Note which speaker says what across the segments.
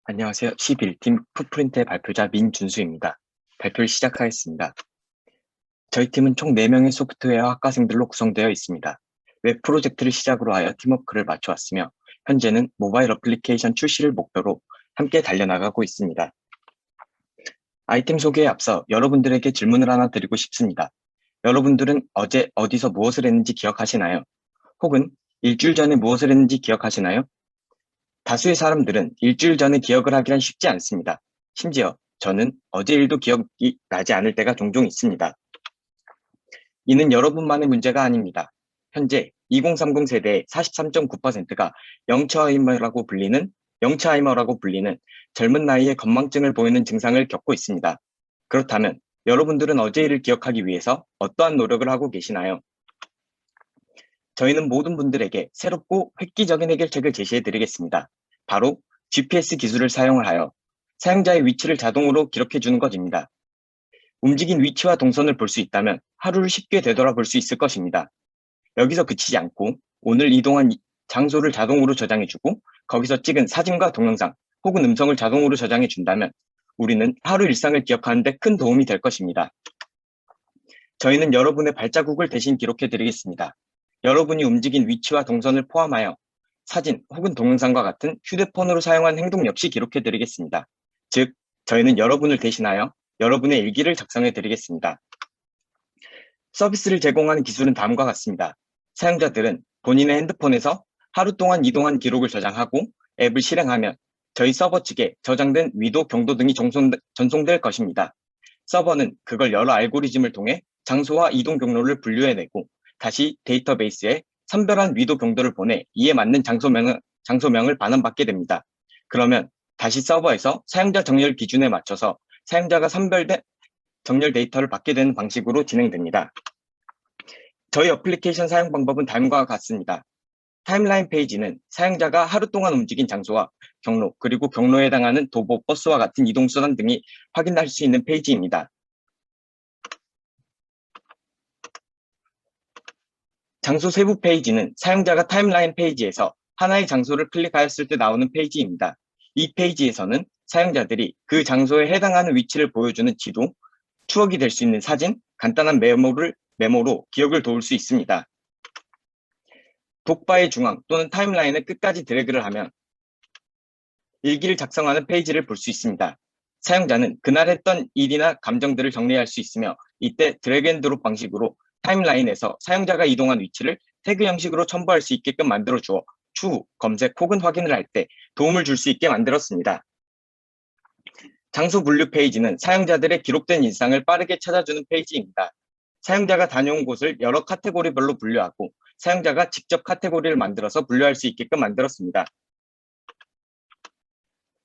Speaker 1: 안녕하세요. 11팀 풋프린트의 발표자 민준수입니다. 발표를 시작하겠습니다. 저희 팀은 총 4명의 소프트웨어 학과생들로 구성되어 있습니다. 웹 프로젝트를 시작으로 하여 팀워크를 맞춰왔으며 현재는 모바일 어플리케이션 출시를 목표로 함께 달려나가고 있습니다. 아이템 소개에 앞서 여러분들에게 질문을 하나 드리고 싶습니다. 여러분들은 어제 어디서 무엇을 했는지 기억하시나요? 혹은 일주일 전에 무엇을 했는지 기억하시나요? 다수의 사람들은 일주일 전에 기억을 하기란 쉽지 않습니다. 심지어 저는 어제 일도 기억이 나지 않을 때가 종종 있습니다. 이는 여러분만의 문제가 아닙니다. 현재 2030 세대의 43.9%가 영츠하이머라고 불리는 젊은 나이에 건망증을 보이는 증상을 겪고 있습니다. 그렇다면 여러분들은 어제 일을 기억하기 위해서 어떠한 노력을 하고 계시나요? 저희는 모든 분들에게 새롭고 획기적인 해결책을 제시해 드리겠습니다. 바로 GPS 기술을 사용을 하여 사용자의 위치를 자동으로 기록해 주는 것입니다. 움직인 위치와 동선을 볼 수 있다면 하루를 쉽게 되돌아볼 수 있을 것입니다. 여기서 그치지 않고 오늘 이동한 장소를 자동으로 저장해 주고 거기서 찍은 사진과 동영상 혹은 음성을 자동으로 저장해 준다면 우리는 하루 일상을 기억하는 데 큰 도움이 될 것입니다. 저희는 여러분의 발자국을 대신 기록해 드리겠습니다. 여러분이 움직인 위치와 동선을 포함하여 사진 혹은 동영상과 같은 휴대폰으로 사용한 행동 역시 기록해 드리겠습니다. 즉, 저희는 여러분을 대신하여 여러분의 일기를 작성해 드리겠습니다. 서비스를 제공하는 기술은 다음과 같습니다. 사용자들은 본인의 핸드폰에서 하루 동안 이동한 기록을 저장하고 앱을 실행하면 저희 서버 측에 저장된 위도, 경도 등이 전송될 것입니다. 서버는 그걸 여러 알고리즘을 통해 장소와 이동 경로를 분류해내고 다시 데이터베이스에 선별한 위도 경도를 보내 이에 맞는 장소명을 반환받게 됩니다. 그러면 다시 서버에서 사용자 정렬 기준에 맞춰서 사용자가 선별된 정렬 데이터를 받게 되는 방식으로 진행됩니다. 저희 어플리케이션 사용 방법은 다음과 같습니다. 타임라인 페이지는 사용자가 하루 동안 움직인 장소와 경로, 그리고 경로에 해당하는 도보, 버스와 같은 이동수단 등이 확인할 수 있는 페이지입니다. 장소 세부 페이지는 사용자가 타임라인 페이지에서 하나의 장소를 클릭하였을 때 나오는 페이지입니다. 이 페이지에서는 사용자들이 그 장소에 해당하는 위치를 보여주는 지도, 추억이 될 수 있는 사진, 간단한 메모로 기억을 도울 수 있습니다. 독바의 중앙 또는 타임라인의 끝까지 드래그를 하면 일기를 작성하는 페이지를 볼 수 있습니다. 사용자는 그날 했던 일이나 감정들을 정리할 수 있으며 이때 드래그 앤 드롭 방식으로 타임라인에서 사용자가 이동한 위치를 태그 형식으로 첨부할 수 있게끔 만들어 주어 추후, 검색 혹은 확인을 할 때 도움을 줄 수 있게 만들었습니다. 장소 분류 페이지는 사용자들의 기록된 일상을 빠르게 찾아주는 페이지입니다. 사용자가 다녀온 곳을 여러 카테고리별로 분류하고 사용자가 직접 카테고리를 만들어서 분류할 수 있게끔 만들었습니다.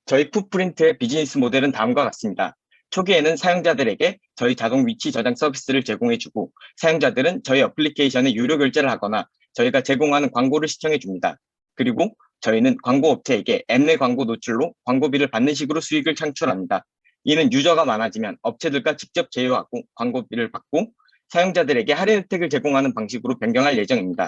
Speaker 1: 저희 풋프린트의 비즈니스 모델은 다음과 같습니다. 초기에는 사용자들에게 저희 자동 위치 저장 서비스를 제공해주고 사용자들은 저희 어플리케이션에 유료 결제를 하거나 저희가 제공하는 광고를 시청해 줍니다. 그리고 저희는 광고 업체에게 앱 내 광고 노출로 광고비를 받는 식으로 수익을 창출합니다. 이는 유저가 많아지면 업체들과 직접 제휴하고 광고비를 받고 사용자들에게 할인 혜택을 제공하는 방식으로 변경할 예정입니다.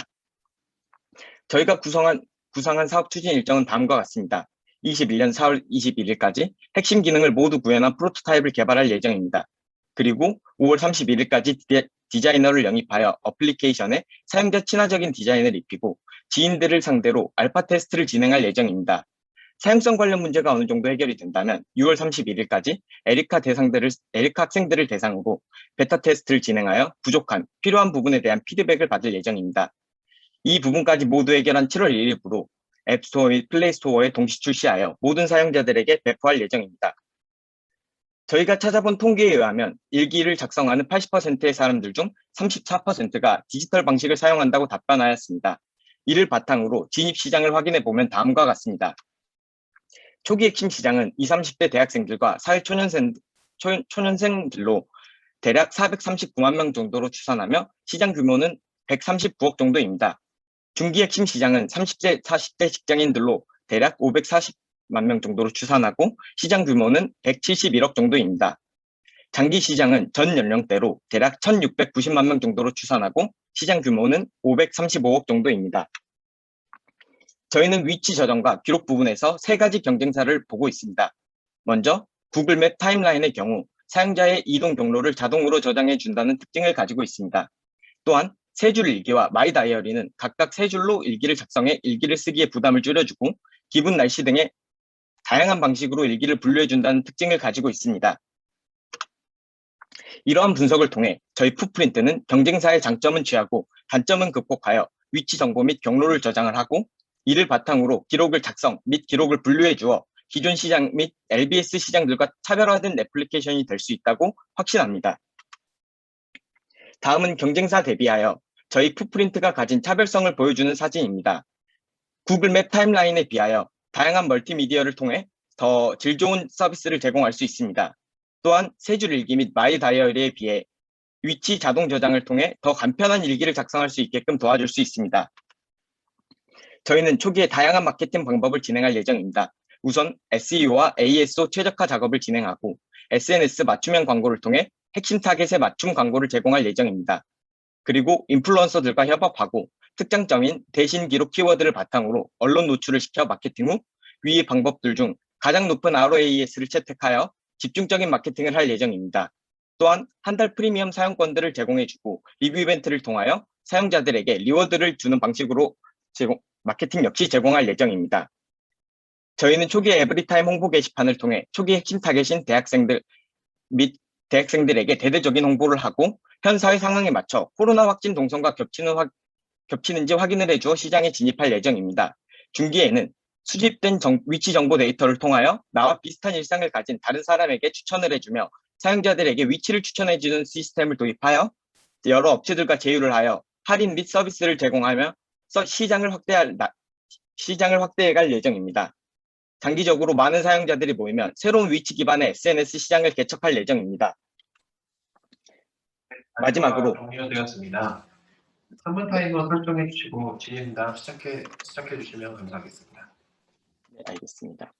Speaker 1: 저희가 구상한 사업 추진 일정은 다음과 같습니다. 21년 4월 21일까지 핵심 기능을 모두 구현한 프로토타입을 개발할 예정입니다. 그리고 5월 31일까지 디자이너를 영입하여 어플리케이션에 사용자 친화적인 디자인을 입히고 지인들을 상대로 알파 테스트를 진행할 예정입니다. 사용성 관련 문제가 어느 정도 해결이 된다면 6월 31일까지 에리카 학생들을 대상으로 베타 테스트를 진행하여 필요한 부분에 대한 피드백을 받을 예정입니다. 이 부분까지 모두 해결한 7월 1일부로 앱스토어 및 플레이스토어에 동시 출시하여 모든 사용자들에게 배포할 예정입니다. 저희가 찾아본 통계에 의하면 일기를 작성하는 80%의 사람들 중 34%가 디지털 방식을 사용한다고 답변하였습니다. 이를 바탕으로 진입 시장을 확인해 보면 다음과 같습니다. 초기 핵심 시장은 20, 30대 대학생들과 사회초년생들로 대략 439만 명 정도로 추산하며 시장 규모는 139억 정도입니다. 중기 핵심 시장은 30대, 40대 직장인들로 대략 540만 명 정도로 추산하고 시장 규모는 171억 정도입니다. 장기 시장은 전 연령대로 대략 1690만 명 정도로 추산하고 시장 규모는 535억 정도입니다. 저희는 위치 저장과 기록 부분에서 세 가지 경쟁사를 보고 있습니다. 먼저 구글맵 타임라인의 경우 사용자의 이동 경로를 자동으로 저장해 준다는 특징을 가지고 있습니다. 또한 세 줄 일기와 마이 다이어리는 각각 세 줄로 일기를 작성해 일기를 쓰기에 부담을 줄여주고 기분, 날씨 등의 다양한 방식으로 일기를 분류해 준다는 특징을 가지고 있습니다. 이러한 분석을 통해 저희 풋프린트는 경쟁사의 장점은 취하고 단점은 극복하여 위치 정보 및 경로를 저장을 하고, 이를 바탕으로 기록을 작성 및 기록을 분류해 주어 기존 시장 및 LBS 시장들과 차별화된 애플리케이션이 될 수 있다고 확신합니다. 다음은 경쟁사 대비하여 저희 풋프린트가 가진 차별성을 보여주는 사진입니다. 구글맵 타임라인에 비하여 다양한 멀티미디어를 통해 더 질 좋은 서비스를 제공할 수 있습니다. 또한 세 줄 일기 및 마이 다이어리에 비해 위치 자동 저장을 통해 더 간편한 일기를 작성할 수 있게끔 도와줄 수 있습니다. 저희는 초기에 다양한 마케팅 방법을 진행할 예정입니다. 우선 SEO와 ASO 최적화 작업을 진행하고 SNS 맞춤형 광고를 통해 핵심 타겟에 맞춤 광고를 제공할 예정입니다. 그리고 인플루언서들과 협업하고 특장점인 대신 기록 키워드를 바탕으로 언론 노출을 시켜 마케팅 후 위 방법들 중 가장 높은 ROAS를 채택하여 집중적인 마케팅을 할 예정입니다. 또한 한 달 프리미엄 사용권들을 제공해주고 리뷰 이벤트를 통하여 사용자들에게 리워드를 주는 방식으로 마케팅 역시 제공할 예정입니다. 저희는 초기 에브리타임 홍보 게시판을 통해 초기 핵심 타겟인 대학생들 및 대학생들에게 대대적인 홍보를 하고 현 사회 상황에 맞춰 코로나 확진 동선과 겹치는지 확인을 해주어 시장에 진입할 예정입니다. 중기에는 수집된 위치 정보 데이터를 통하여 나와 비슷한 일상을 가진 다른 사람에게 추천을 해주며 사용자들에게 위치를 추천해주는 시스템을 도입하여 여러 업체들과 제휴를 하여 할인 및 서비스를 제공하며 시장을 확대해갈 예정입니다. 장기적으로 많은 사용자들이 모이면 새로운 위치 기반의 SNS 시장을 개척할 예정입니다. 마지막으로
Speaker 2: 종료되었습니다. 3분 타이머 설정해 주시고 진행담 시작해 주시면 감사하겠습니다.
Speaker 1: 네, 알겠습니다.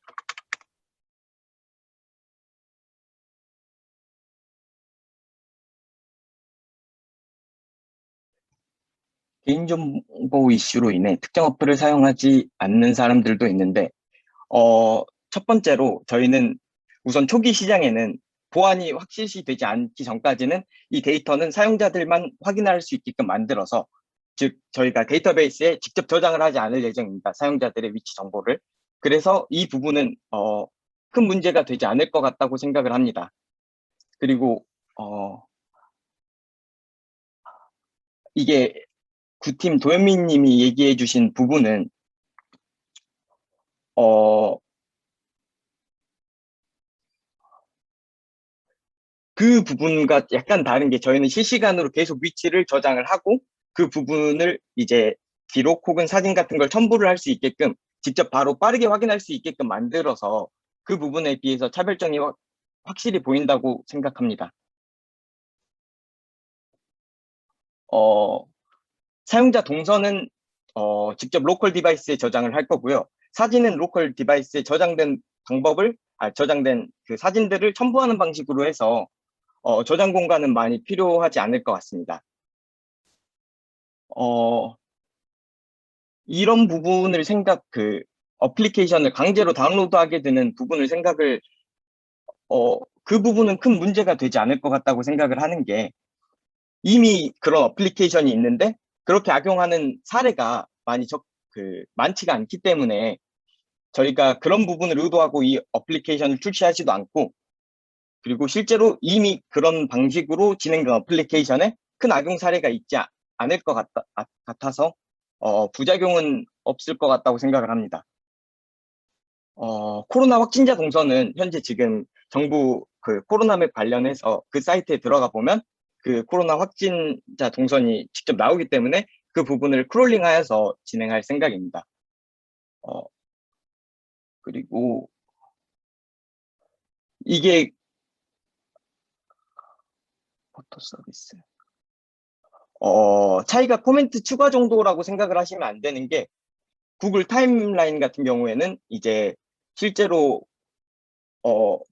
Speaker 1: 개인정보 이슈로 인해 특정 어플을 사용하지 않는 사람들도 있는데, 첫 번째로 저희는 우선 초기 시장에는 보안이 확실시 되지 않기 전까지는 이 데이터는 사용자들만 확인할 수 있게끔 만들어서, 즉 저희가 데이터베이스에 직접 저장을 하지 않을 예정입니다. 사용자들의 위치 정보를. 그래서 이 부분은 큰 문제가 되지 않을 것 같다고 생각을 합니다. 그리고 이게 구팀 도현민 님이 얘기해 주신 부분은 그 부분과 약간 다른 게, 저희는 실시간으로 계속 위치를 저장을 하고 그 부분을 이제 기록 혹은 사진 같은 걸 첨부를 할 수 있게끔 직접 바로 빠르게 확인할 수 있게끔 만들어서 그 부분에 비해서 차별점이 확실히 보인다고 생각합니다. 사용자 동선은 직접 로컬 디바이스에 저장을 할 거고요. 사진은 로컬 디바이스에 저장된 그 사진들을 첨부하는 방식으로 해서 저장 공간은 많이 필요하지 않을 것 같습니다. 이런 부분을 어플리케이션을 강제로 다운로드하게 되는 부분을 그 부분은 큰 문제가 되지 않을 것 같다고 생각을 하는 게, 이미 그런 어플리케이션이 있는데 그렇게 악용하는 사례가 많지가 않기 때문에 저희가 그런 부분을 의도하고 이 어플리케이션을 출시하지도 않고, 그리고 실제로 이미 그런 방식으로 진행된 어플리케이션에 큰 악용 사례가 있지 않을 것 같아서 부작용은 없을 것 같다고 생각을 합니다. 코로나 확진자 동선은 현재 지금 정부 코로나맵 관련해서 그 사이트에 들어가 보면 그 코로나 확진자 동선이 직접 나오기 때문에 그 부분을 크롤링하여서 진행할 생각입니다. 그리고 이게 포토 서비스 차이가 코멘트 추가 정도라고 생각을 하시면 안 되는 게, 구글 타임라인 같은 경우에는 이제 실제로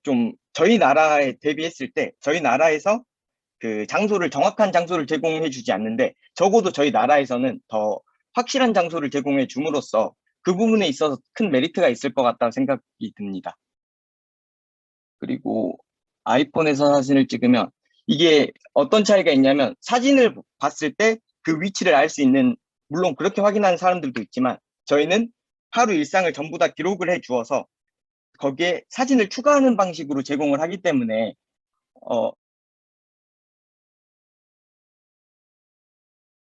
Speaker 1: 좀 저희 나라에 대비했을 때 저희 나라에서 그 정확한 장소를 제공해 주지 않는데, 적어도 저희 나라에서는 더 확실한 장소를 제공해 줌으로써 그 부분에 있어서 큰 메리트가 있을 것 같다는 생각이 듭니다. 그리고 아이폰에서 사진을 찍으면 이게 어떤 차이가 있냐면 사진을 봤을 때 그 위치를 알 수 있는, 물론 그렇게 확인하는 사람들도 있지만 저희는 하루 일상을 전부 다 기록을 해 주어서 거기에 사진을 추가하는 방식으로 제공을 하기 때문에